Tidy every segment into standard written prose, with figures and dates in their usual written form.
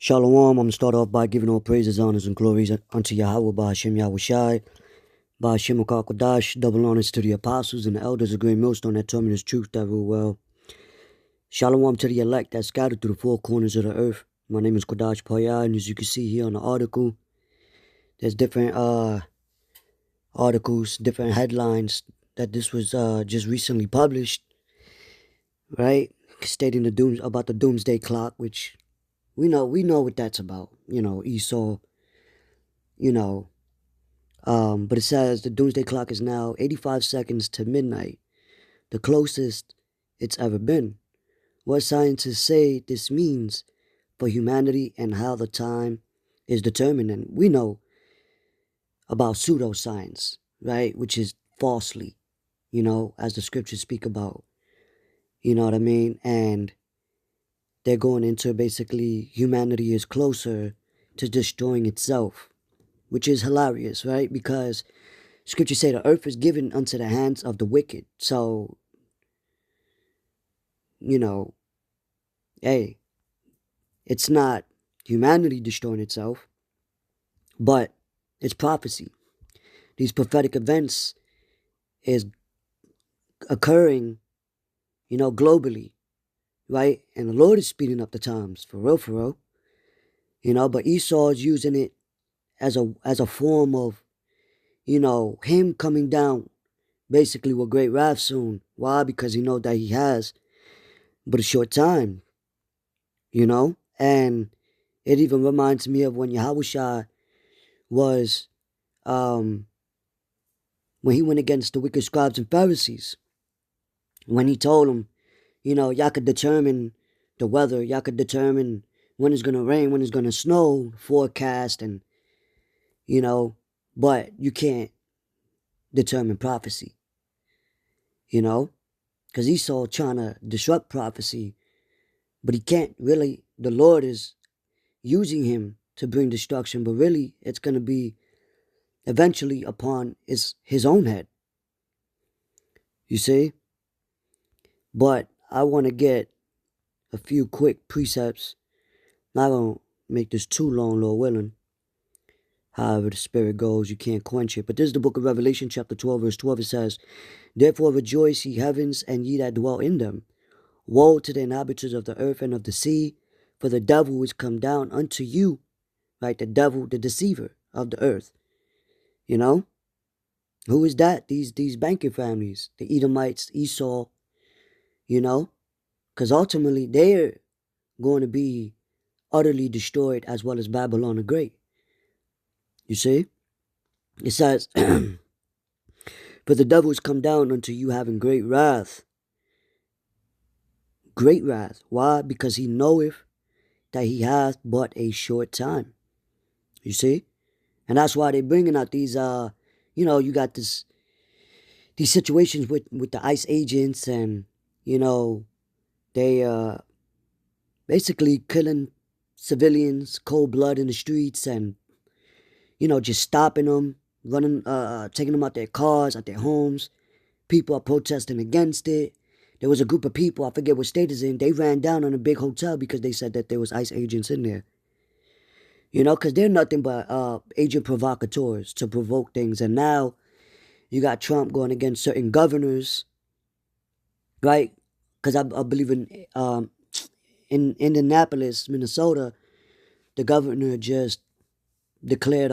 Shalom, I'm going to start off by giving all praises, honors, and glories unto Yahweh, Ba'ashem Yahushai, Ba'ashem Kodash, double honors to the apostles and the elders of Great Millstone that taught me this truth that rule well. Shalom to the elect that scattered through the four corners of the earth. My name is Kodash Paya, and as you can see here on the article, there's different articles, different headlines that this was just recently published, right? Stating about the doomsday clock, which we know what that's about. Esau, but it says the doomsday clock is now 85 seconds to midnight, the closest it's ever been. What scientists say this means for humanity and how the time is determined. And we know about pseudoscience, right? Which is falsely, as the scriptures speak about. You know what I mean? And they're going into basically humanity is closer to destroying itself, which is hilarious, right? Because scripture say the earth is given unto the hands of the wicked. So, hey, it's not humanity destroying itself, but it's prophecy. These prophetic events is occurring, globally, right? And the Lord is speeding up the times, for real, but Esau is using it as a form of, him coming down basically with great wrath soon. Why? Because he knows that he has but a short time, and it even reminds me of when Yahushua was, when he went against the wicked scribes and Pharisees, when he told them, y'all could determine the weather, y'all could determine when it's going to rain, when it's going to snow, forecast, and, but you can't determine prophecy, because Esau trying to disrupt prophecy, but he can't really. The Lord is using him to bring destruction, but really it's going to be eventually upon his own head, you see. But I want to get a few quick precepts. Not going to make this too long, Lord willing. However the Spirit goes, you can't quench it. But this is the book of Revelation, chapter 12, verse 12. It says, "Therefore rejoice, ye heavens, and ye that dwell in them. Woe to the inhabitants of the earth and of the sea, for the devil is come down unto you," right? The devil, the deceiver of the earth. Who is that? These banking families, the Edomites, Esau, because ultimately they're going to be utterly destroyed, as well as Babylon the Great. You see? It says, "For the devil is come down unto you having great wrath." Great wrath. Why? Because he knoweth that he hath but a short time. You see? And that's why they're bringing out these, you got these situations with the ICE agents, and, they basically killing civilians, cold blood in the streets, and, just stopping them, running, taking them out their cars, out their homes. People are protesting against it. There was a group of people, I forget what state it's in, they ran down on a big hotel because they said that there was ICE agents in there. Because they're nothing but agent provocateurs to provoke things. And now you got Trump going against certain governors, right? Because I believe in Indianapolis, Minnesota, the governor just declared,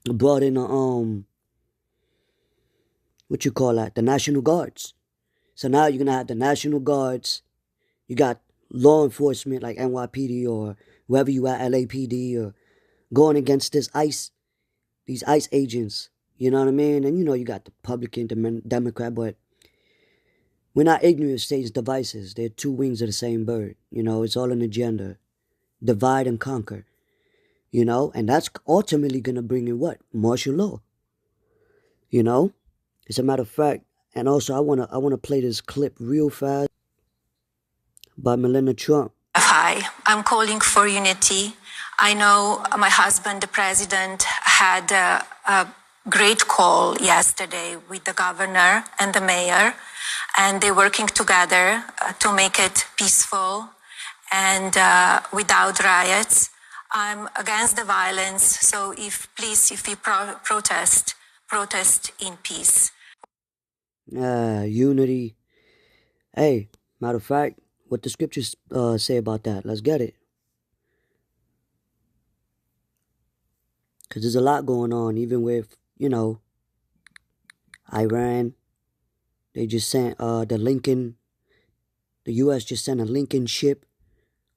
brought in the National Guards. So now you're going to have the National Guards. You got law enforcement like NYPD or wherever you at, LAPD, or going against these ICE agents. You know what I mean? And you got the Republican, Democrat, but we're not ignorant of Satan's devices. They're two wings of the same bird. It's all an agenda. Divide and conquer. And that's ultimately going to bring in what? Martial law. As a matter of fact, and also I wanna play this clip real fast by Melania Trump. Hi, I'm calling for unity. I know my husband, the president, had a great call yesterday with the governor and the mayor, and they're working together to make it peaceful and without riots. I'm against the violence, so if you protest in peace. Unity. Hey, matter of fact, what the scriptures say about that? Let's get it. Because there's a lot going on, even with, Iran. They just sent the U.S. just sent a Lincoln ship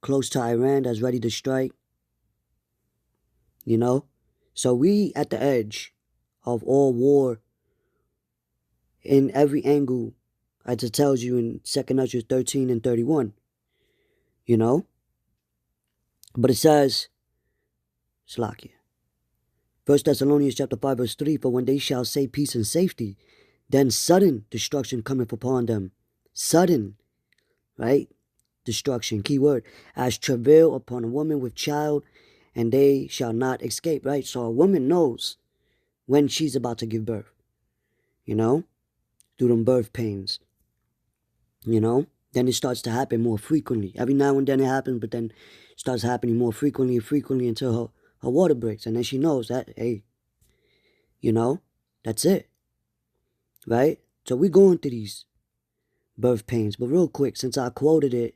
close to Iran that's ready to strike. So we at the edge of all war in every angle, as it tells you in 2 Ezra 13 and 31. But it says, Slakia, 1 Thessalonians chapter 5 verse 3, for when they shall say peace and safety, then sudden destruction cometh upon them. Sudden, right? Destruction, key word, as travail upon a woman with child, and they shall not escape, right? So a woman knows when she's about to give birth, through them birth pains, Then it starts to happen more frequently. Every now and then it happens, but then it starts happening more frequently and frequently until her water breaks. And then she knows that, hey, that's it, right? So we're going through these birth pains. But real quick, since I quoted it,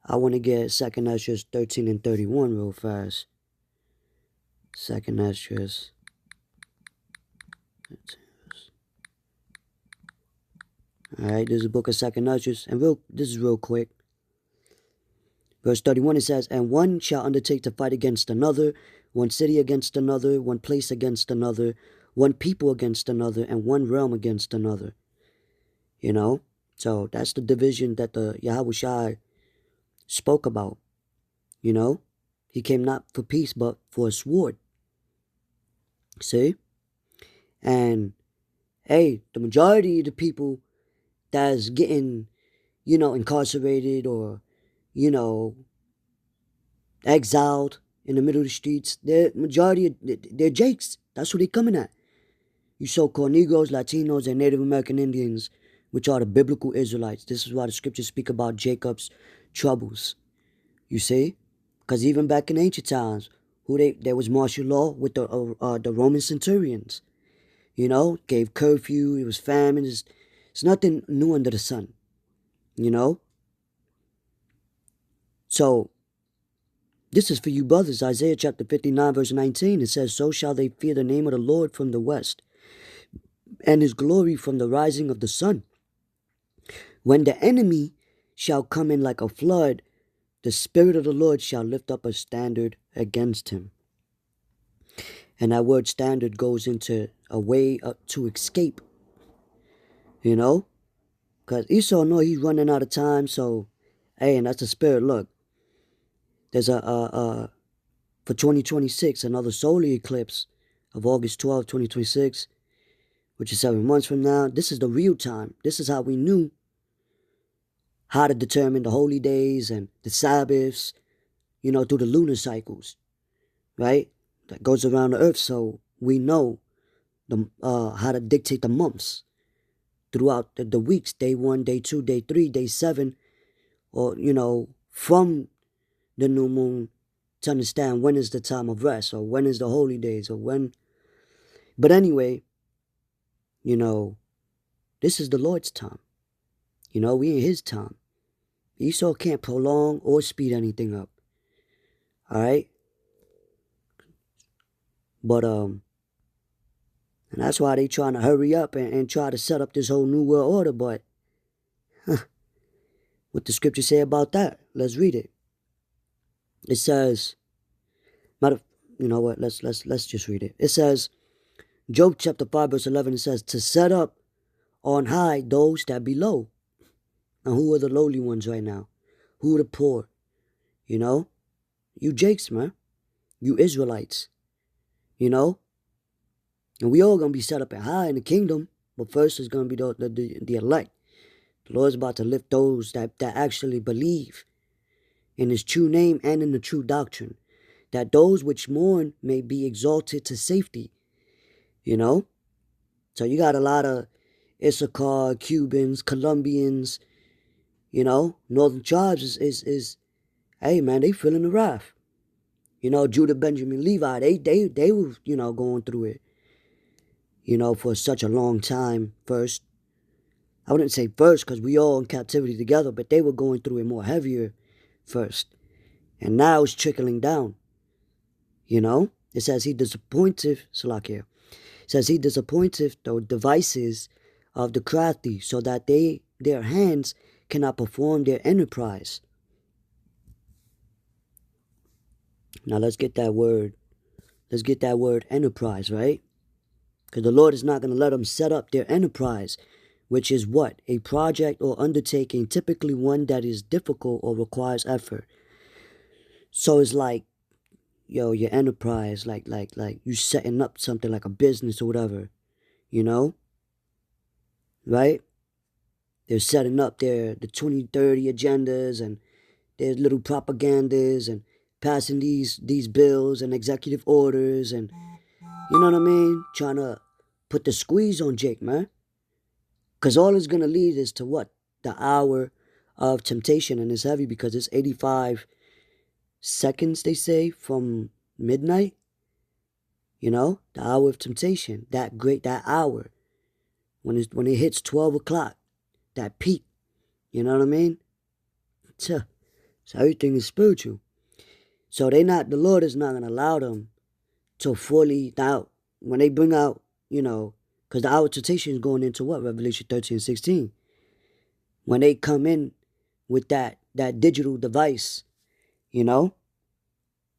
I want to get 2 Ezra 13 and 31 real fast. 2 Ezra. Alright, this is the book of 2 Ezra. And this is real quick. Verse 31, it says, and one shall undertake to fight against another, one city against another, one place against another, one people against another, and one realm against another. So that's the division that the Yahushua spoke about. He came not for peace, but for a sword. See? And, hey, the majority of the people that's getting, incarcerated or, exiled in the middle of the streets, they're Jakes. That's who they're coming at. You so-called Negroes, Latinos, and Native American Indians, which are the biblical Israelites. This is why the scriptures speak about Jacob's troubles. You see? Because even back in ancient times, there was martial law with the Roman centurions. Gave curfew, it was famine. It's nothing new under the sun. So, this is for you brothers. Isaiah chapter 59 verse 19. It says, so shall they fear the name of the Lord from the west, and his glory from the rising of the sun. When the enemy shall come in like a flood, the Spirit of the Lord shall lift up a standard against him. And that word standard goes into a way to escape. Because Esau know he's running out of time. So, hey, and that's the Spirit. Look, there's for 2026, another solar eclipse of August 12, 2026, which is 7 months from now. This is the real time. This is how we knew how to determine the holy days and the Sabbaths, through the lunar cycles, right? That goes around the earth, so we know how to dictate the months throughout the weeks, day 1, day 2, day 3, day 7, or, from the new moon to understand when is the time of rest, or when is the holy days, or when. But anyway, this is the Lord's time. We in his time. Esau can't prolong or speed anything up. Alright? But, and that's why they trying to hurry up and try to set up this whole new world order. But, what the scripture say about that? Let's read it. It says, you know what? Let's just read it. It says, Job chapter 5 verse 11, it says, to set up on high those that be low. And who are the lowly ones right now? Who are the poor? You Jakes, man. You Israelites. And we all going to be set up at high in the kingdom. But first is going to be the elect. The Lord's about to lift those that actually believe in his true name and in the true doctrine. That those which mourn may be exalted to safety. So you got a lot of Issachar, Cubans, Colombians, You know, northern tribes is hey man, they feeling the wrath. You know, Judah, Benjamin, Levi, they were, you know, going through it, you know, for such a long time first. I wouldn't say first because we all in captivity together, but they were going through it more heavier first. And now it's trickling down. You know? It says he disappointeth, Salakia. It says he disappointeth the devices of the crafty, so that their hands cannot perform their enterprise. Now let's get that word. Let's get that word enterprise, right? Because the Lord is not going to let them set up their enterprise, which is what? A project or undertaking, typically one that is difficult or requires effort. So it's like, yo, your enterprise, like you setting up something like a business or whatever, you know? Right? They're setting up the 2030 agendas and their little propagandas and passing these bills and executive orders and, you know what I mean? Trying to put the squeeze on Jake, man. Because all it's going to lead is to what? The hour of temptation. And it's heavy because it's 85 seconds, they say, from midnight. You know, the hour of temptation, that hour, when it hits 12 o'clock, that peak, you know what I mean? So everything is spiritual. So the Lord is not going to allow them to fully, now, when they bring out, you know, because the hour of temptation is going into what? Revelation 13 and 16. When they come in with that digital device, you know,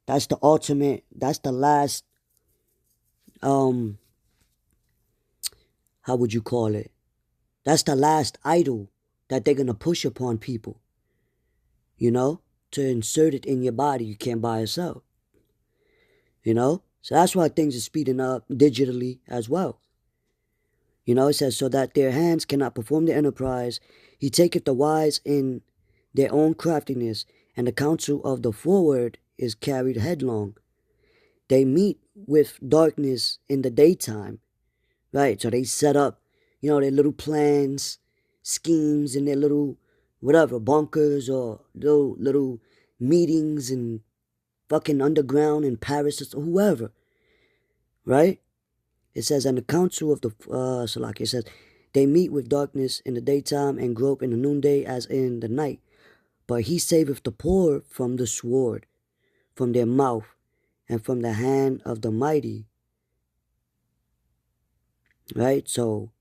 that's the ultimate, that's the last, how would you call it? That's the last idol that they're going to push upon people, you know, to insert it in your body. You can't buy or sell, you know? So that's why things are speeding up digitally as well. You know, it says, so that their hands cannot perform the enterprise. He taketh the wise in their own craftiness, and the counsel of the forward is carried headlong. They meet with darkness in the daytime, right? So they set up, you know, their little plans, schemes, and their little, whatever, bunkers or little meetings and fucking underground in Paris or whoever, right? It says, and the counsel of the, Salaki, it says, they meet with darkness in the daytime and grope in the noonday as in the night. But he saveth the poor from the sword, from their mouth, and from the hand of the mighty. Right? So,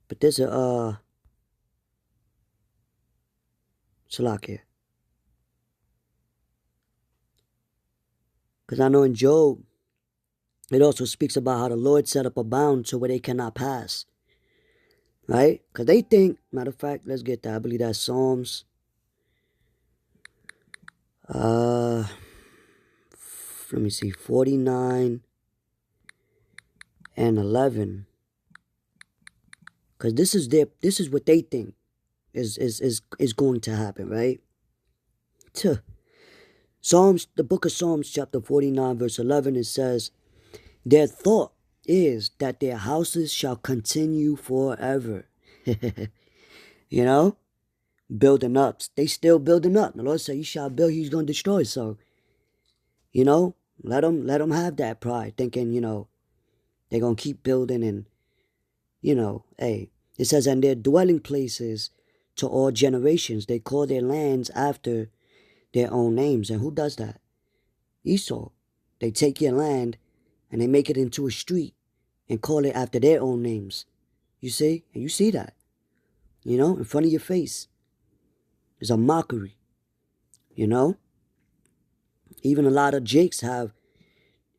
but there's a, Salaki. Because I know in Job, it also speaks about how the Lord set up a bound so where they cannot pass. Right? Because they think, matter of fact, let's get that. I believe that's Psalms. Let me see, 49 and 11. Because this is what they think is going to happen, right? Psalms, the book of Psalms, chapter 49, verse 11, it says, their thought is that their houses shall continue forever. You know? Building up. They still building up. The Lord said, you shall build, he's going to destroy. So, you know, let them have that pride, thinking, you know, they're going to keep building and, you know, hey, it says, and their dwelling places to all generations. They call their lands after their own names. And who does that? Esau. They take your land and they make it into a street and call it after their own names. You see? And you see that. You know, in front of your face. It's a mockery. You know? Even a lot of Jakes have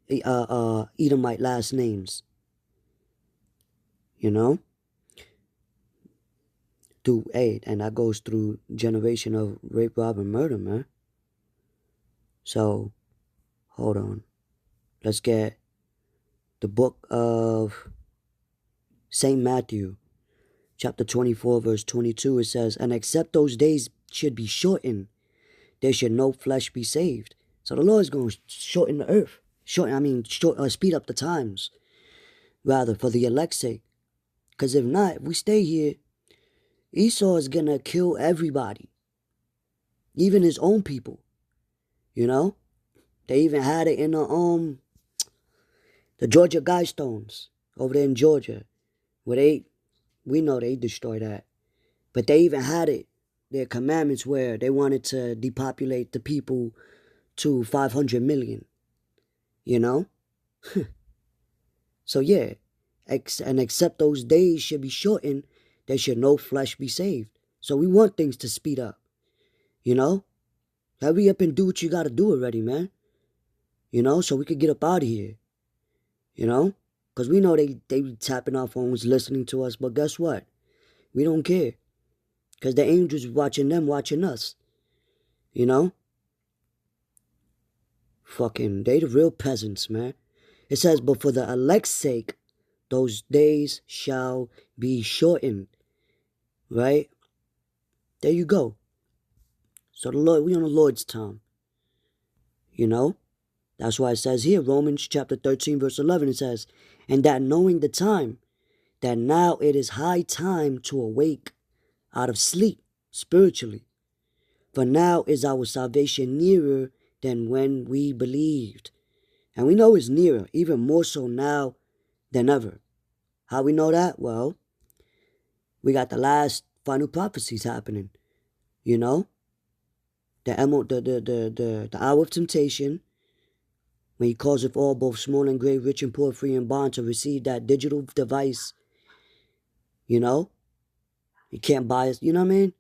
Edomite last names. You know? Through and that goes through generation of rape, rob, and murder, man. So, hold on. Let's get the book of St. Matthew, chapter 24, verse 22. It says, and except those days should be shortened, there should no flesh be saved. So the Lord is going to shorten the earth. Speed up the times, rather, for the elect's sake. Because if not, if we stay here, Esau is gonna kill everybody, even his own people. You know, they even had it in the Georgia Guidestones over there in Georgia, where we know they destroyed that, but they even had it, their commandments, where they wanted to depopulate the people to 500 million. You know, so yeah, and except those days should be shortened, there should no flesh be saved. So we want things to speed up. You know, hurry up and do what you gotta do already, man. You know, so we could get up out of here. You know, because we know they be tapping our phones, listening to us, but guess what? We don't care, because the angels watching them, watching us. You know, fucking, they the real peasants, man. It says, but for the elect's sake, those days shall be shortened. Right? There you go. So the Lord, we on the Lord's time. You know? That's why it says here, Romans chapter 13, verse 11, it says, and that knowing the time, that now it is high time to awake out of sleep spiritually. For now is our salvation nearer than when we believed. And we know it's nearer, even more so now than ever. How we know that? Well, we got the last final prophecies happening. You know? The hour of temptation, when he causeth all, both small and great, rich and poor, free and bond, to receive that digital device. You know? You can't buy it, you know what I mean?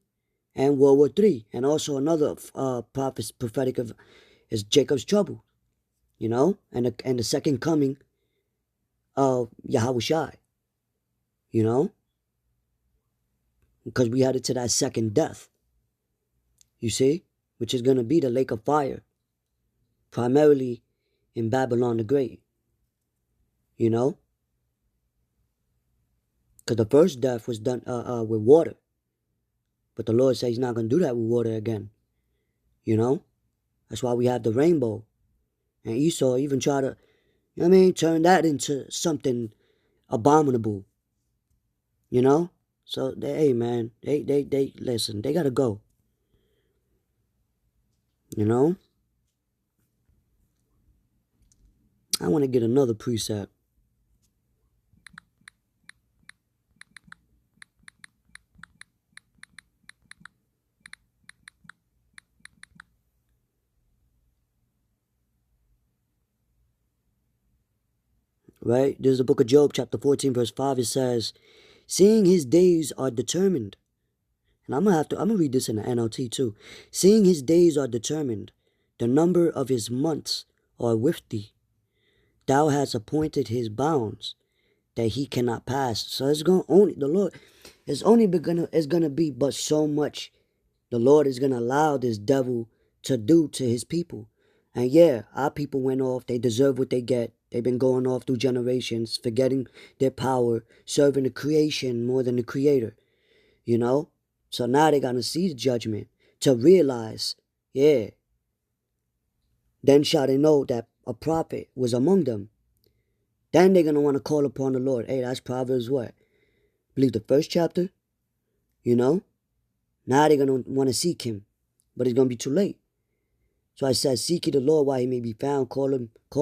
And World War III. And also another prophetic of is Jacob's trouble. You know? And the second coming of Yahushai. You know? Because we headed to that second death. You see? Which is going to be the lake of fire. Primarily in Babylon the Great. You know? Because the first death was done with water. But the Lord said he's not going to do that with water again. You know? That's why we have the rainbow. And Esau even tried to, you know what I mean, turn that into something abominable. You know? So, hey, man, they listen, they got to go. You know? I want to get another precept. Right? There's the book of Job, chapter 14, verse 5. It says, seeing his days are determined. And I'm gonna read this in the NLT too. Seeing his days are determined, the number of his months are with thee. Thou hast appointed his bounds, that he cannot pass. So it's gonna only the Lord. It's gonna be but so much the Lord is gonna allow this devil to do to his people. And yeah, our people went off. They deserve what they get. They've been going off through generations, forgetting their power, serving the creation more than the creator. You know? So now they're gonna see the judgment to realize, yeah. Then shall they know that a prophet was among them. Then they're gonna want to call upon the Lord. Hey, that's Proverbs what? I believe the first chapter. You know? Now they're gonna want to seek him. But it's gonna be too late. So I said, seek ye the Lord while he may be found, call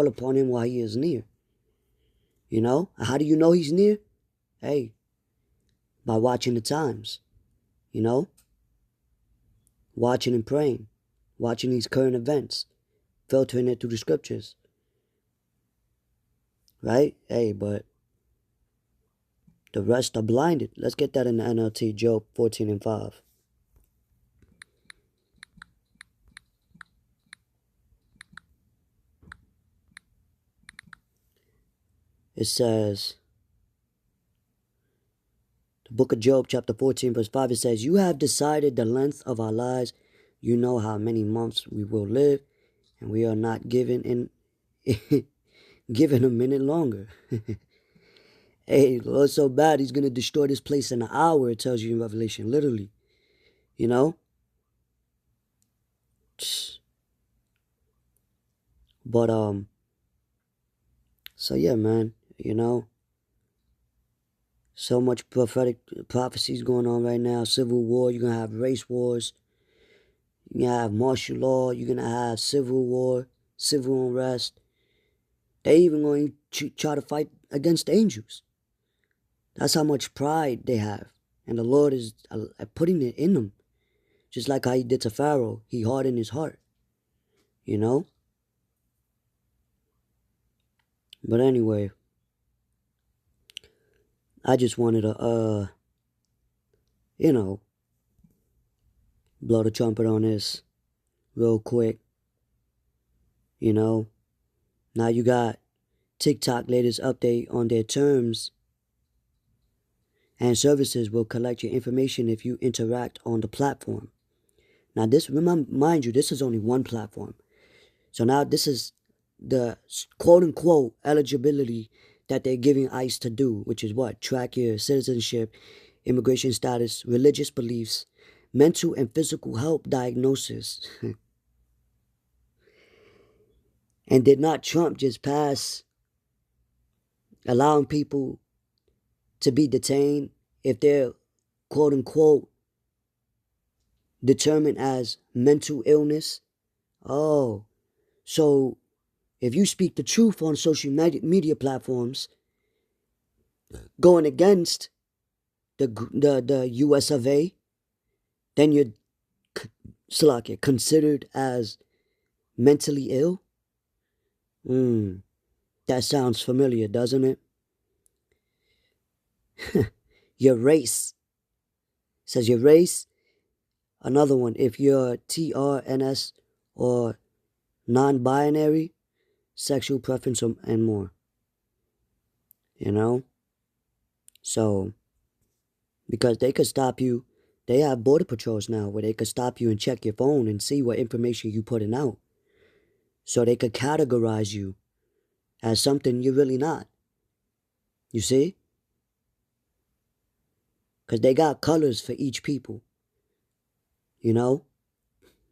upon him while he is near. You know? How do you know he's near? Hey, by watching the times. You know? Watching and praying. Watching these current events. Filtering it through the scriptures. Right? Hey, but the rest are blinded. Let's get that in the NLT, Job 14 and 5. It says, the book of Job, chapter 14, verse 5, it says, you have decided the length of our lives. You know how many months we will live, and we are not given given a minute longer. Hey, the Lord's so bad, he's going to destroy this place in an hour, it tells you in Revelation, literally. You know? But, so yeah, man, you know? So much prophetic prophecies going on right now. Civil war. You're going to have race wars. You're going to have martial law. You're going to have civil war, civil unrest. They even going to try to fight against angels. That's how much pride they have. And the Lord is putting it in them. Just like how he did to Pharaoh. He hardened his heart. You know? But anyway, I just wanted to, you know, blow the trumpet on this real quick. You know? Now you got TikTok latest update on their terms and services will collect your information if you interact on the platform. Now this, mind you, this is only one platform. So now this is the quote-unquote eligibility that they're giving ICE to do, which is what? Track your citizenship, immigration status, religious beliefs, mental and physical health diagnosis. And did not Trump just pass allowing people to be detained if they're quote-unquote determined as mental illness? Oh, so if you speak the truth on social media platforms, going against the U.S. of A., then you're considered as mentally ill. That sounds familiar, doesn't it? Your race. Says your race. Another one, if you're TRNS or non-binary, sexual preference, and more. You know? So, because they could stop you. They have border patrols now where they could stop you and check your phone and see what information you're putting out. So they could categorize you as something you're really not. You see? Because they got colors for each people. You know?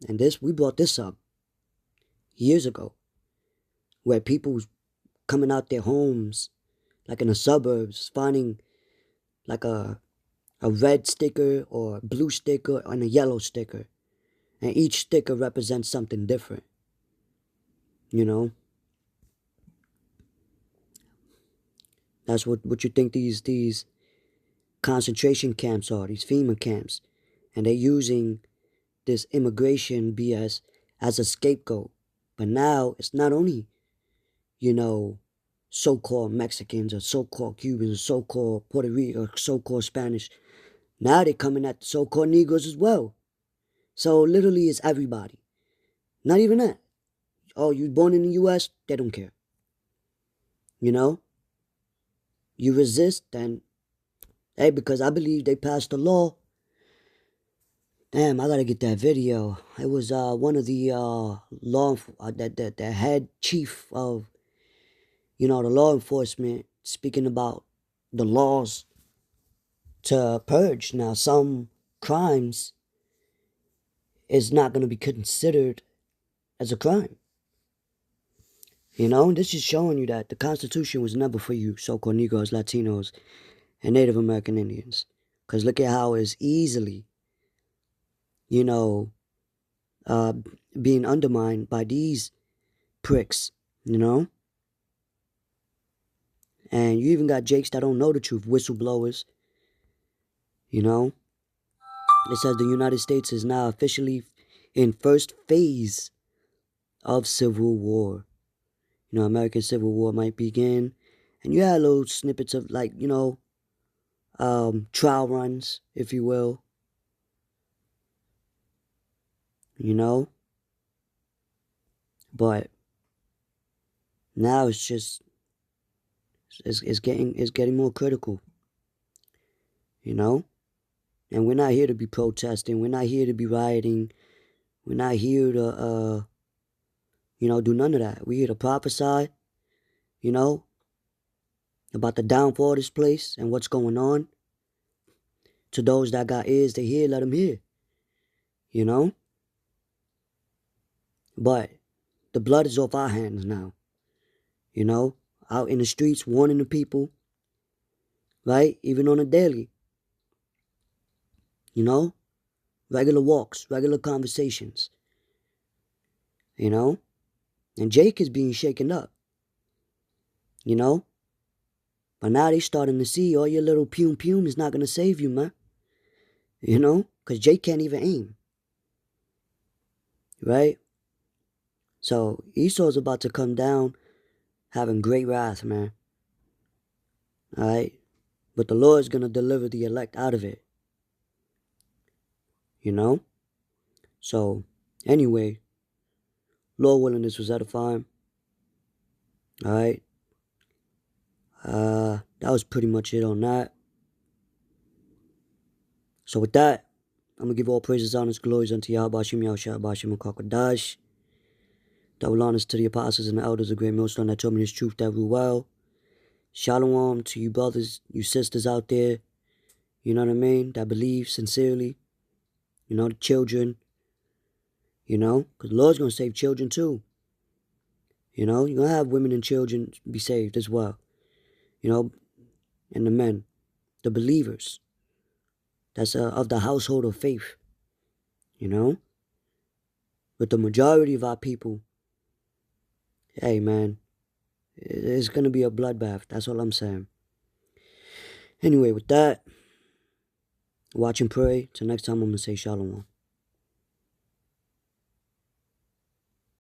And we brought this up years ago. Where people coming out their homes, like in the suburbs, finding like a red sticker or blue sticker and a yellow sticker. And each sticker represents something different. You know? That's what you think these concentration camps are, these FEMA camps. And they're using this immigration BS as a scapegoat. But now it's not only, you know, so-called Mexicans or so-called Cubans or so-called Puerto Rico or so-called Spanish. Now they're coming at the so-called Negroes as well. So literally it's everybody. Not even that. Oh, you born in the U.S., they don't care. You know? You resist, then, hey, because I believe they passed a law. Damn, I gotta get that video. It was one of the the head chief of, you know, the law enforcement speaking about the laws to purge. Now, some crimes is not gonna be considered as a crime. You know, this is showing you that the Constitution was never for you, so-called Negroes, Latinos, and Native American Indians. Because look at how it's easily, you know, being undermined by these pricks, you know? And you even got jakes that don't know the truth, whistleblowers, you know? It says the United States is now officially in first phase of civil war. You know, American Civil War might begin. And you had little snippets of, like, you know, trial runs, if you will. You know? But now it's just, it's getting more critical. You know? And we're not here to be protesting. We're not here to be rioting. We're not here to, you know, do none of that. We're here to prophesy, you know, about the downfall of this place and what's going on. To those that got ears to hear, let them hear. You know? But the blood is off our hands now. You know? Out in the streets, warning the people. right? Even on a daily, you know? Regular walks, regular conversations, you know? And Jake is being shaken up, you know? But now they starting to see all your little pume is not going to save you, man. You know? Because Jake can't even aim, right? So Esau's about to come down having great wrath, man. All right? But the Lord's going to deliver the elect out of it, you know? So, anyway, Lord willing, this was edifying. All right? That was pretty much it on that. So with that, I'm going to give all praises, honors, glories unto Yahweh, Shem Yahushua, Bashim, and Kakadash. Double honors to the apostles and the elders of Great Millstone that told me this truth that rule well. Shalom to you brothers, you sisters out there, you know what I mean, that believe sincerely. You know, the children, you know, because the Lord's going to save children too. You know, you're going to have women and children be saved as well. You know, and the men, the believers, that's of the household of faith. You know, but the majority of our people, hey man, it's going to be a bloodbath. That's all I'm saying. Anyway, with that, watch and pray. Till next time, I'm going to say shalom.